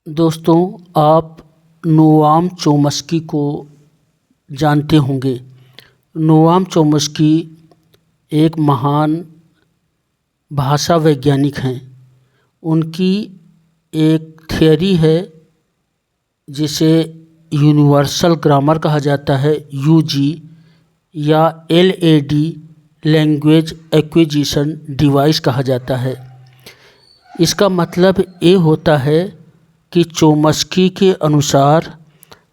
दोस्तों, आप Noam Chomsky को जानते होंगे। नोआम चोम्स्की एक महान भाषा वैज्ञानिक हैं। उनकी एक थियरी है जिसे यूनिवर्सल ग्रामर कहा जाता है, यूजी, या एलएडी, लैंग्वेज एक्विजिशन डिवाइस कहा जाता है। इसका मतलब ये होता है कि चोम्स्की के अनुसार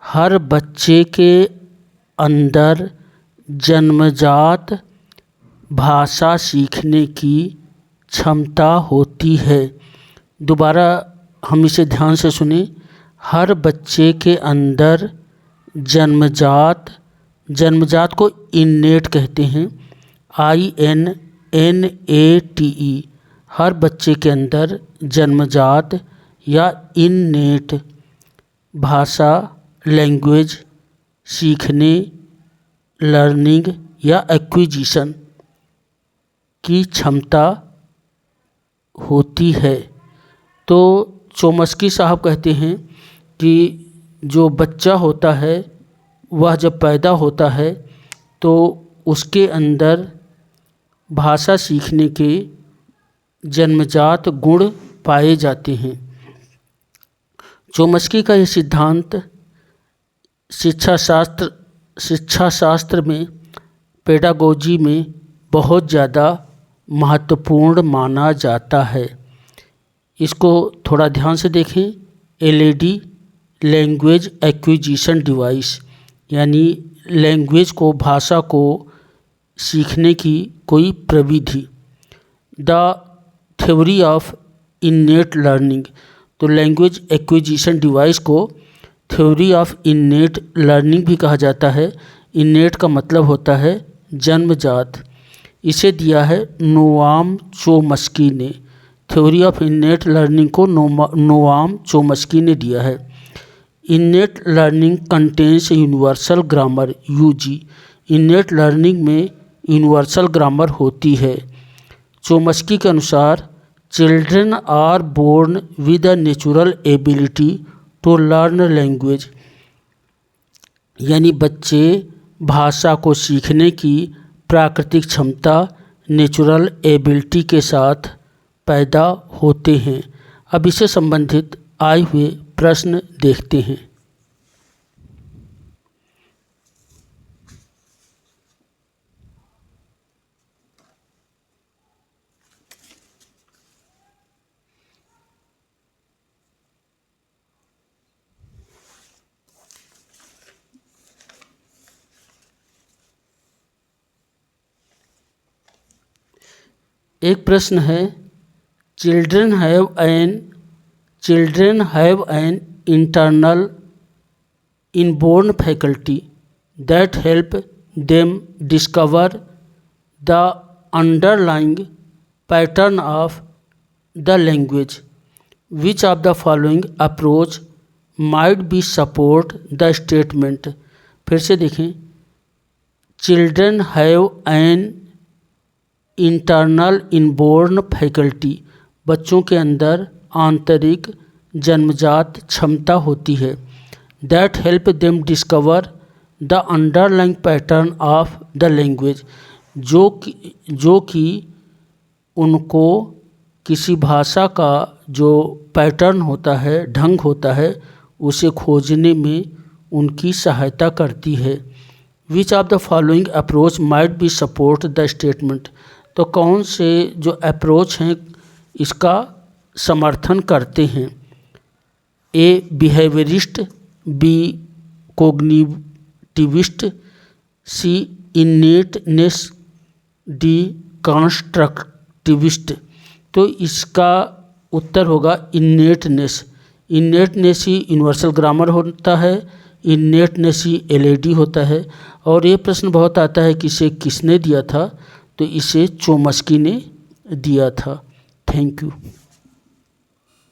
हर बच्चे के अंदर जन्मजात भाषा सीखने की क्षमता होती है। दोबारा हम इसे ध्यान से सुने। हर बच्चे के अंदर जन्मजात को इन्नेट कहते हैं, INNATE। हर बच्चे के अंदर जन्मजात या इन्नेट भाषा, लैंग्वेज सीखने, लर्निंग या एक्विजिशन की क्षमता होती है। तो चोम्स्की साहब कहते हैं कि जो बच्चा होता है वह जब पैदा होता है तो उसके अंदर भाषा सीखने के जन्मजात गुण पाए जाते हैं। चोम्स्की का यह सिद्धांत शिक्षा शास्त्र में, पेडागोजी में बहुत ज़्यादा महत्वपूर्ण माना जाता है। इसको थोड़ा ध्यान से देखें। एलएडी, लैंग्वेज एक्विजिशन डिवाइस, यानी लैंग्वेज को, भाषा को सीखने की कोई प्रविधि। The theory of innate learning, तो लैंग्वेज एक्विजिशन डिवाइस को थ्योरी ऑफ इन्नेट लर्निंग भी कहा जाता है। इन्नेट का मतलब होता है जन्मजात। इसे दिया है नोआम चोम्स्की ने। थ्योरी ऑफ इन्नेट लर्निंग को नोआम चोम्स्की ने दिया है। Innate learning contains universal grammar, UG. Innate learning में यूनिवर्सल ग्रामर होती है। चोम्स्की के अनुसार children are born with a natural ability to learn language, यानी बच्चे भाषा को सीखने की प्राकृतिक क्षमता, नेचुरल एबिलिटी के साथ पैदा होते हैं। अब इससे संबंधित आए हुए प्रश्न देखते हैं। एक प्रश्न है, children have an internal inborn faculty that help them discover the underlying pattern of the language. Which of the following approach might be support the statement. फिर से देखें। Children have an internal inborn faculty, बच्चों के अंदर आंतरिक जन्मजात क्षमता होती है। That help them discover the underlying pattern of the language, जो कि उनको किसी भाषा का जो पैटर्न होता है, ढंग होता है, उसे खोजने में उनकी सहायता करती है। Which of the following approach might be support the statement, तो कौन से जो अप्रोच हैं इसका समर्थन करते हैं। ए बिहेवियरिस्ट, बी कोग्निटिविस्ट, सी इन्नेटनेस, डी कंस्ट्रक्टिविस्ट। तो इसका उत्तर होगा इन्नेटनेस। इन्नेटनेस ही यूनिवर्सल ग्रामर होता है, इन्नेटनेस ही एलएडी होता है। और ये प्रश्न बहुत आता है कि इसे किसने दिया था, तो इसे चोम्स्की ने दिया था। Thank you.